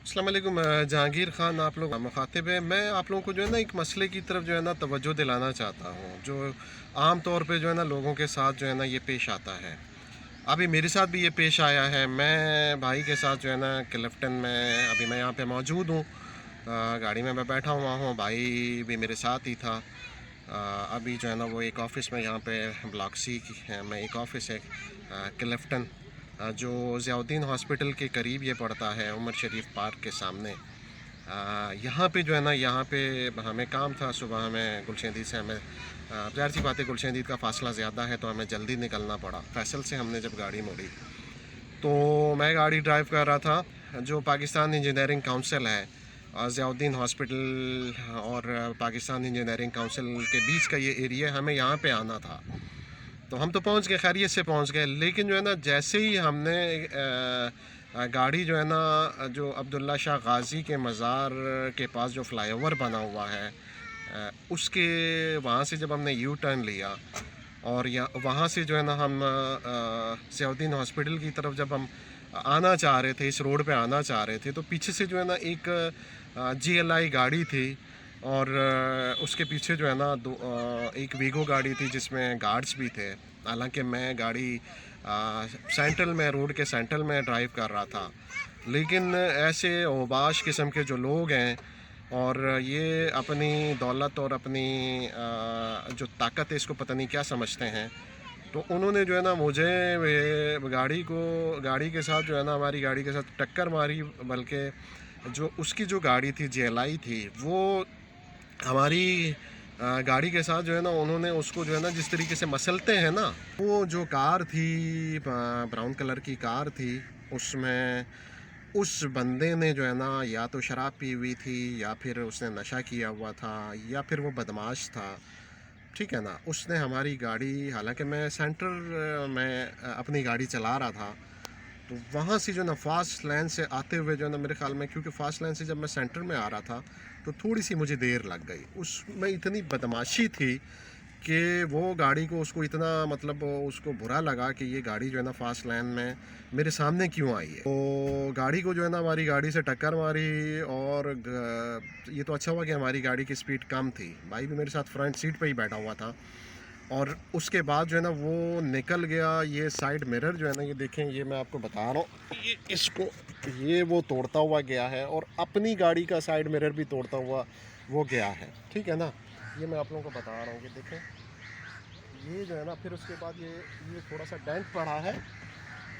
अस्सलाम वालेकुम। जहांगीर ख़ान आप लोग मुखातिब है। मैं आप लोगों को जो है ना एक मसले की तरफ जो है ना तवज्जो दिलाना चाहता हूँ, जो आम तौर पे जो है ना लोगों के साथ जो है ना ये पेश आता है। अभी मेरे साथ भी ये पेश आया है। मैं भाई के साथ जो है ना क्लिफ्टन में अभी मैं यहाँ पे मौजूद हूँ। गाड़ी में मैं बैठा हुआ हूँ, भाई भी मेरे साथ ही था। अभी जो है ना वो एक ऑफ़िस में यहाँ पे ब्लॉक सी में एक ऑफ़िस है, क्लिफ्टन, जो ज़ियाउद्दीन हॉस्पिटल के करीब ये पड़ता है, उमर शरीफ पार्क के सामने। यहाँ पे जो है ना यहाँ पे हमें काम था सुबह, हमें गुलशेंदीद से हमें ज़ाहिर सी बात है गुलशेंदीद का फ़ासला ज़्यादा है तो हमें जल्दी निकलना पड़ा। फैसल से हमने जब गाड़ी मोड़ी तो मैं गाड़ी ड्राइव कर रहा था। जो पाकिस्तान इंजीनियरिंग काउंसिल है, ज़ियाउद्दीन हॉस्पिटल और पाकिस्तान इंजीनियरिंग काउंसिल के बीच का ये एरिया, हमें यहाँ पे आना था। तो हम तो पहुंच गए, खैरियत से पहुंच गए। लेकिन जो है ना जैसे ही हमने गाड़ी जो है ना जो अब्दुल्ला शाह गाज़ी के मज़ार के पास जो फ्लाईओवर बना हुआ है, उसके वहाँ से जब हमने यू टर्न लिया और या वहाँ से जो है ना हम ज़ियाउद्दीन हॉस्पिटल की तरफ जब हम आना चाह रहे थे, इस रोड पे आना चाह रहे थे, तो पीछे से जो है ना एक GLI गाड़ी थी और उसके पीछे जो है ना एक वीगो गाड़ी थी जिसमें गार्ड्स भी थे। हालांकि मैं गाड़ी सेंट्रल में, रोड के सेंट्रल में ड्राइव कर रहा था, लेकिन ऐसे ओबाश किस्म के जो लोग हैं और ये अपनी दौलत और अपनी जो ताकत है इसको पता नहीं क्या समझते हैं, तो उन्होंने जो है ना मुझे गाड़ी के साथ जो है ना हमारी गाड़ी के साथ टक्कर मारी। बल्कि जो उसकी जो गाड़ी थी, GLI थी, वो हमारी गाड़ी के साथ जो है ना उन्होंने उसको जो है ना जिस तरीके से मसलते हैं ना, वो जो कार थी, ब्राउन कलर की कार थी, उसमें उस बंदे ने जो है ना या तो शराब पी हुई थी या फिर उसने नशा किया हुआ था या फिर वो बदमाश था। ठीक है ना, उसने हमारी गाड़ी, हालांकि मैं सेंटर में अपनी गाड़ी चला रहा था, तो वहाँ से जो ना फ़ास्ट लाइन से आते हुए जो है ना मेरे ख़्याल में, क्योंकि फ़ास्ट लाइन से जब मैं सेंटर में आ रहा था तो थोड़ी सी मुझे देर लग गई। उसमें इतनी बदमाशी थी कि वो गाड़ी को, उसको इतना मतलब उसको बुरा लगा कि ये गाड़ी जो है ना फ़ास्ट लाइन में मेरे सामने क्यों आई है। तो गाड़ी को जो है ना हमारी गाड़ी से टक्कर मारी और ये तो अच्छा हुआ कि हमारी गाड़ी की स्पीड कम थी। भाई भी मेरे साथ फ्रंट सीट पे ही बैठा हुआ था। और उसके बाद जो है ना वो निकल गया। ये साइड मिरर जो है ना, ये देखें, ये मैं आपको बता रहा हूँ, ये इसको, ये वो तोड़ता हुआ गया है और अपनी गाड़ी का साइड मिरर भी तोड़ता हुआ वो गया है। ठीक है ना, ये मैं आप लोगों को बता रहा हूँ कि देखें, ये जो है ना, फिर उसके बाद ये थोड़ा सा डेंट पड़ा है,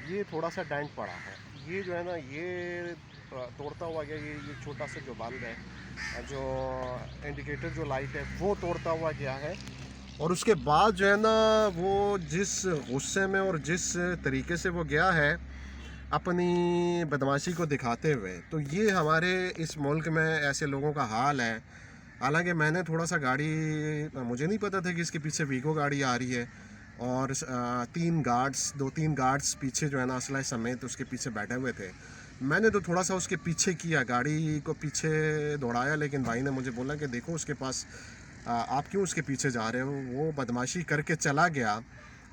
ये थोड़ा सा डेंट पड़ा है, ये जो है ना ये तोड़ता हुआ गया। ये छोटा सा जो बल्ब है, जो इंडिकेटर जो लाइट है, वो तोड़ता हुआ गया है। और उसके बाद जो है ना वो जिस गुस्से में और जिस तरीके से वो गया है अपनी बदमाशी को दिखाते हुए, तो ये हमारे इस मुल्क में ऐसे लोगों का हाल है। हालांकि मैंने थोड़ा सा गाड़ी, मुझे नहीं पता था कि इसके पीछे वीगो गाड़ी आ रही है और दो तीन गार्ड्स पीछे जो है ना असला समेत उसके पीछे बैठे हुए थे। मैंने तो थोड़ा सा उसके पीछे किया, गाड़ी को पीछे दौड़ाया, लेकिन भाई ने मुझे बोला कि देखो उसके पास, आप क्यों उसके पीछे जा रहे हो। वो बदमाशी करके चला गया,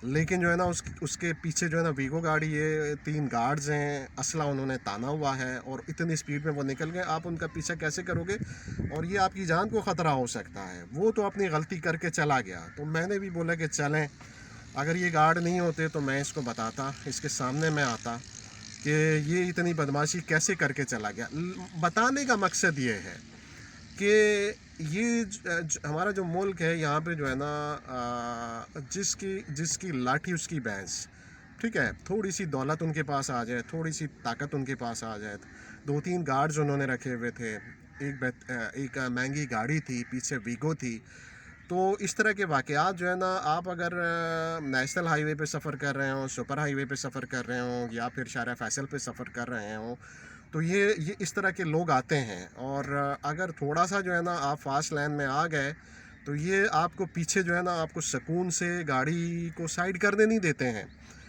लेकिन जो है ना उसके पीछे जो है ना वीगो गाड़ी, ये तीन गार्ड्स हैं, असला उन्होंने ताना हुआ है और इतनी स्पीड में वो निकल गए। आप उनका पीछा कैसे करोगे, और ये आपकी जान को ख़तरा हो सकता है। वो तो अपनी गलती करके चला गया। तो मैंने भी बोला कि चलें, अगर ये गार्ड नहीं होते तो मैं इसको बताता, इसके सामने मैं आता कि ये इतनी बदमाशी कैसे करके चला गया। बताने का मकसद ये है कि ये हमारा जो मुल्क है, यहाँ पे जो है ना जिसकी जिसकी लाठी उसकी भैंस। ठीक है, थोड़ी सी दौलत उनके पास आ जाए, थोड़ी सी ताकत उनके पास आ जाए, दो तीन गार्ड्स उन्होंने रखे हुए थे, एक महंगी गाड़ी थी, पीछे वीगो थी। तो इस तरह के वाक़यात जो है ना, आप अगर नेशनल हाईवे पे सफ़र कर रहे हो, सुपर हाईवे पे सफ़र कर रहे हो या फिर शारा फैसल पे सफ़र कर रहे हो, तो ये इस तरह के लोग आते हैं। और अगर थोड़ा सा जो है ना आप फास्ट लाइन में आ गए, तो ये आपको पीछे जो है ना आपको सुकून से गाड़ी को साइड करने नहीं देते हैं,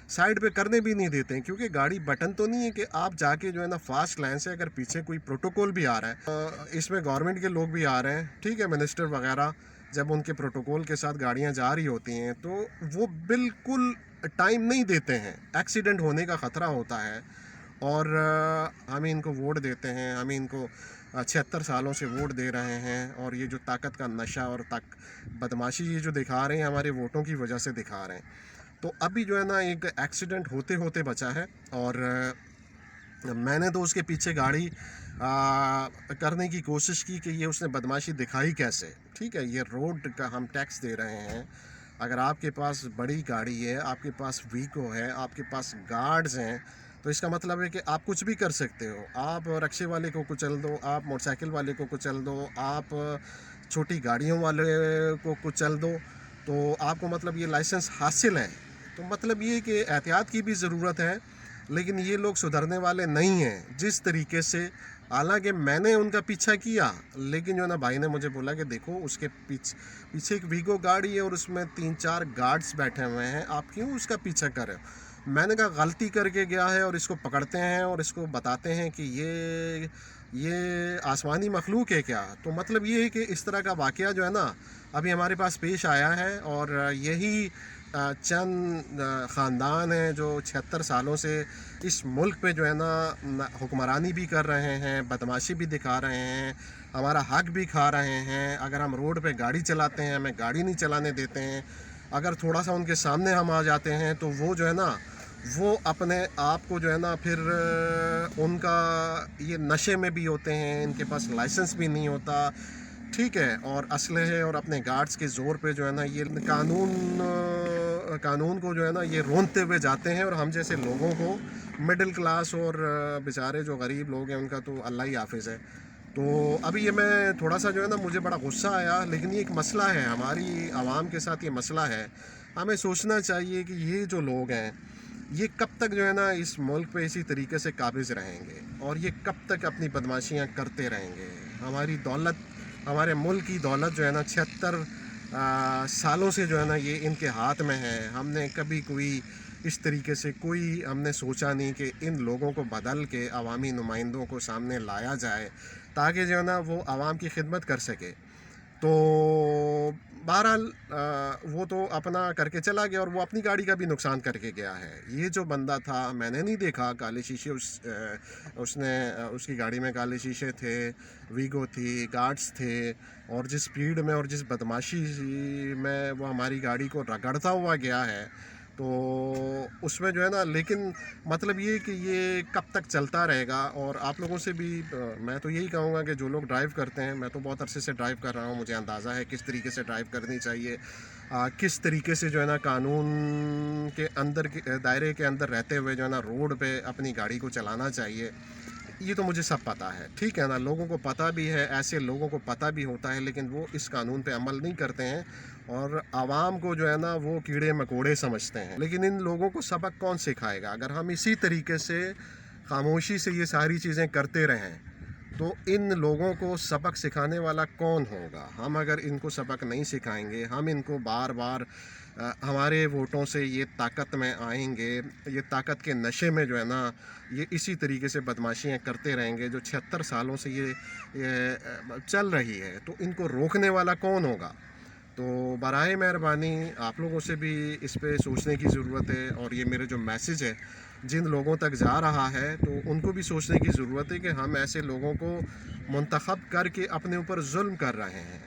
साइड पे करने भी नहीं देते हैं, क्योंकि गाड़ी बटन तो नहीं है कि आप जाके जो है ना फास्ट लाइन से, अगर पीछे कोई प्रोटोकॉल भी आ रहा है, इसमें गवर्नमेंट के लोग भी आ रहे हैं, ठीक है, मिनिस्टर वगैरह, जब उनके प्रोटोकॉल के साथ गाड़ियां जा रही होती हैं तो वो बिल्कुल टाइम नहीं देते हैं। एक्सीडेंट होने का ख़तरा होता है, और हम इनको वोट देते हैं, हम इनको 76 सालों से वोट दे रहे हैं, और ये जो ताकत का नशा और बदमाशी ये जो दिखा रहे हैं हमारे वोटों की वजह से दिखा रहे हैं। तो अभी जो है ना एक एक्सीडेंट होते होते बचा है, और मैंने तो उसके पीछे गाड़ी करने की कोशिश की कि ये उसने बदमाशी दिखाई कैसे। ठीक है, ये रोड का हम टैक्स दे रहे हैं। अगर आपके पास बड़ी गाड़ी है, आपके पास वीको है, आपके पास गार्ड्स हैं, तो इसका मतलब है कि आप कुछ भी कर सकते हो। आप रिक्शे वाले को कुचल दो, आप मोटरसाइकिल वाले को कुचल दो, आप छोटी गाड़ियों वाले को कुचल दो, तो आपको मतलब ये लाइसेंस हासिल है। तो मतलब ये कि एहतियात की भी ज़रूरत है, लेकिन ये लोग सुधरने वाले नहीं हैं जिस तरीके से। हालांकि मैंने उनका पीछा किया, लेकिन जो है ना भाई ने मुझे बोला कि देखो उसके पीछे एक वीगो गाड़ी है और उसमें 3-4 गार्ड्स बैठे हुए हैं, आप क्यों उसका पीछा कर रहे हो। मैंने कहा गलती करके गया है और इसको पकड़ते हैं और इसको बताते हैं कि ये आसमानी मखलूक है क्या। तो मतलब ये है कि इस तरह का वाक़या जो है ना अभी हमारे पास पेश आया है, और यही चंद ख़ानदान हैं जो 76 सालों से इस मुल्क पे जो है ना हुक्मरानी भी कर रहे हैं, बदमाशी भी दिखा रहे हैं, हमारा हक भी खा रहे हैं। अगर हम रोड पे गाड़ी चलाते हैं हमें गाड़ी नहीं चलाने देते हैं। अगर थोड़ा सा उनके सामने हम आ जाते हैं तो वो जो है ना वो अपने आप को जो है ना फिर उनका ये नशे में भी होते हैं, इनके पास लाइसेंस भी नहीं होता। ठीक है, और असलहे और अपने गार्ड्स के ज़ोर पे जो है ना ये कानून को जो है ना ये रोंदते हुए जाते हैं, और हम जैसे लोगों को, मिडिल क्लास और बेचारे जो गरीब लोग हैं उनका तो अल्लाह ही हाफिज़ है। तो अभी ये मैं थोड़ा सा जो है ना मुझे बड़ा गुस्सा आया, लेकिन ये एक मसला है, हमारी आवाम के साथ ये मसला है। हमें सोचना चाहिए कि ये जो लोग हैं ये कब तक जो है ना इस मुल्क पे इसी तरीके से काबिज़ रहेंगे, और ये कब तक अपनी बदमाशियाँ करते रहेंगे। हमारी दौलत, हमारे मुल्क की दौलत जो है ना 76 सालों से जो है ना ये इनके हाथ में है। हमने कभी कोई इस तरीके से कोई हमने सोचा नहीं कि इन लोगों को बदल के अवामी नुमाइंदों को सामने लाया जाए, ताकि जो है ना वो आवाम की खिदमत कर सके। तो बहरहाल वो तो अपना करके चला गया, और वो अपनी गाड़ी का भी नुकसान करके गया है। ये जो बंदा था मैंने नहीं देखा काले शीशे, उसकी गाड़ी में काले शीशे थे, वीगो थी, गार्ड्स थे, और जिस स्पीड में और जिस बदमाशी में वो हमारी गाड़ी को रगड़ता हुआ गया है, तो उसमें जो है ना, लेकिन मतलब ये कि ये कब तक चलता रहेगा। और आप लोगों से भी मैं तो यही कहूँगा कि जो लोग ड्राइव करते हैं, मैं तो बहुत अरसे से ड्राइव कर रहा हूँ, मुझे अंदाज़ा है किस तरीके से ड्राइव करनी चाहिए, किस तरीके से जो है ना कानून के अंदर के दायरे के अंदर रहते हुए जो है ना रोड पे अपनी गाड़ी को चलाना चाहिए। ये तो मुझे सब पता है, ठीक है ना, लोगों को पता भी है, ऐसे लोगों को पता भी होता है, लेकिन वो इस कानून पे अमल नहीं करते हैं, और आवाम को जो है ना वो कीड़े मकोड़े समझते हैं। लेकिन इन लोगों को सबक कौन सिखाएगा। अगर हम इसी तरीके से खामोशी से ये सारी चीज़ें करते रहें, तो इन लोगों को सबक सिखाने वाला कौन होगा। हम अगर इनको सबक नहीं सिखाएंगे, हम इनको बार बार हमारे वोटों से ये ताकत में आएंगे, ये ताकत के नशे में जो है ना ये इसी तरीके से बदमाशियाँ करते रहेंगे जो 76 सालों से ये चल रही है, तो इनको रोकने वाला कौन होगा। तो बराए मेहरबानी आप लोगों से भी इस पे सोचने की ज़रूरत है, और ये मेरे जो मैसेज है जिन लोगों तक जा रहा है, तो उनको भी सोचने की ज़रूरत है कि हम ऐसे लोगों को मुंतखब करके अपने ऊपर जुल्म कर रहे हैं।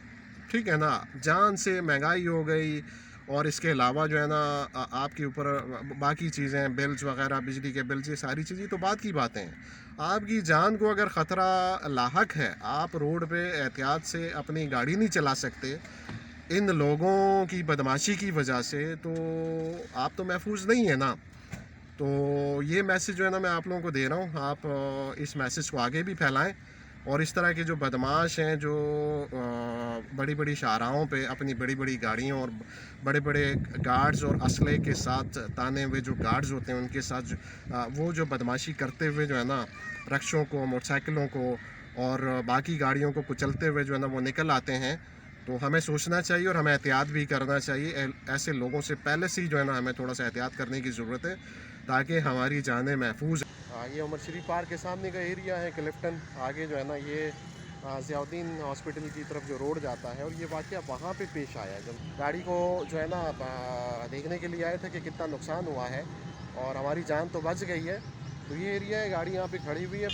ठीक है ना, जान से महंगाई हो गई, और इसके अलावा जो है ना आपके ऊपर बाकी चीज़ें, बिल्स वगैरह, बिजली के बिल्स, ये सारी चीज़ें तो बात की बातें हैं। आपकी जान को अगर ख़तरा लाहक है, आप रोड पे एहतियात से अपनी गाड़ी नहीं चला सकते इन लोगों की बदमाशी की वजह से, तो आप तो महफूज नहीं है ना। तो ये मैसेज जो है ना मैं आप लोगों को दे रहा हूँ, आप इस मैसेज को आगे भी फैलाएं, और इस तरह के जो बदमाश हैं जो बड़ी बड़ी शाहराहों पे अपनी बड़ी बड़ी गाड़ियों और बड़े बड़े गार्ड्स और असले के साथ ताने हुए जो गार्ड्स होते हैं उनके साथ वो जो बदमाशी करते हुए जो है ना रक्शों को, मोटरसाइकिलों को और बाकी गाड़ियों को कुचलते हुए जो है ना वो निकल आते हैं। तो हमें सोचना चाहिए और हमें एहतियात भी करना चाहिए। ऐसे लोगों से पहले से ही जो है ना हमें थोड़ा सा एहतियात करने की ज़रूरत है, ताकि हमारी जानें महफूज। ये उमर शरीफ पार्क के सामने का एरिया है क्लिफ्टन। आगे जो है ना ये ज़ियाउद्दीन हॉस्पिटल की तरफ जो रोड जाता है, और ये वाक़या वहाँ पे पेश आया जब गाड़ी को जो है ना देखने के लिए आए थे कि कितना नुकसान हुआ है, और हमारी जान तो बच गई है, तो ये एरिया है, गाड़ी यहाँ पे खड़ी हुई है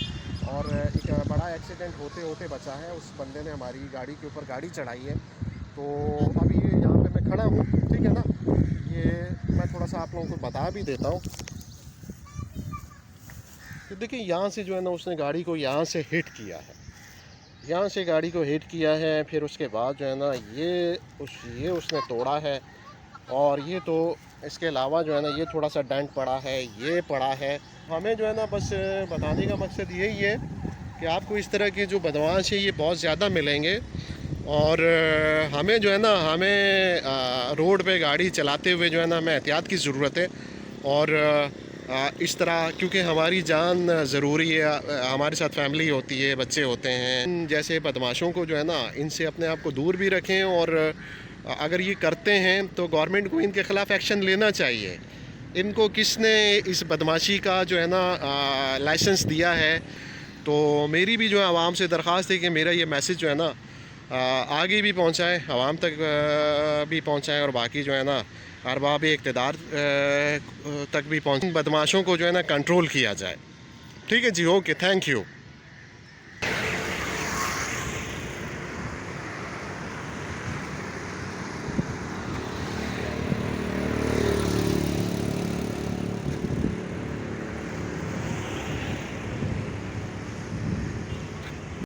और एक बड़ा एक्सीडेंट होते होते बचा है। उस बंदे ने हमारी गाड़ी के ऊपर गाड़ी चढ़ाई है। तो अभी यहाँ पे मैं खड़ा हूँ, ठीक है ना। ये मैं थोड़ा सा आप लोगों को बता भी देता हूँ। तो देखिए यहाँ से जो है ना उसने गाड़ी को यहाँ से हिट किया है, यहाँ से गाड़ी को हिट किया है। फिर उसके बाद जो है ना ये उसने तोड़ा है। और ये तो इसके अलावा जो है ना ये थोड़ा सा डेंट पड़ा है, ये पड़ा है। हमें जो है ना बस बताने का मकसद यही है कि आपको इस तरह के जो बदमाश है ये बहुत ज़्यादा मिलेंगे। और हमें जो है ना रोड पे गाड़ी चलाते हुए जो है ना हमें एहतियात की ज़रूरत है। और इस तरह क्योंकि हमारी जान ज़रूरी है, हमारे साथ फैमिली होती है, बच्चे होते हैं। जैसे बदमाशों को जो है ना इनसे अपने आप को दूर भी रखें। और अगर ये करते हैं तो गवर्नमेंट को इनके ख़िलाफ़ एक्शन लेना चाहिए। इनको किसने इस बदमाशी का जो है ना लाइसेंस दिया है। तो मेरी भी जो है आवाम से दरख्वास्त है कि मेरा ये मैसेज जो है ना आगे भी पहुंचाएं, आवाम तक भी पहुंचाएं और बाकी जो है ना अरबाब इक़्तिदार तक भी पहुंच, बदमाशों को जो है ना कंट्रोल किया जाए। ठीक है जी, ओके, थैंक यू।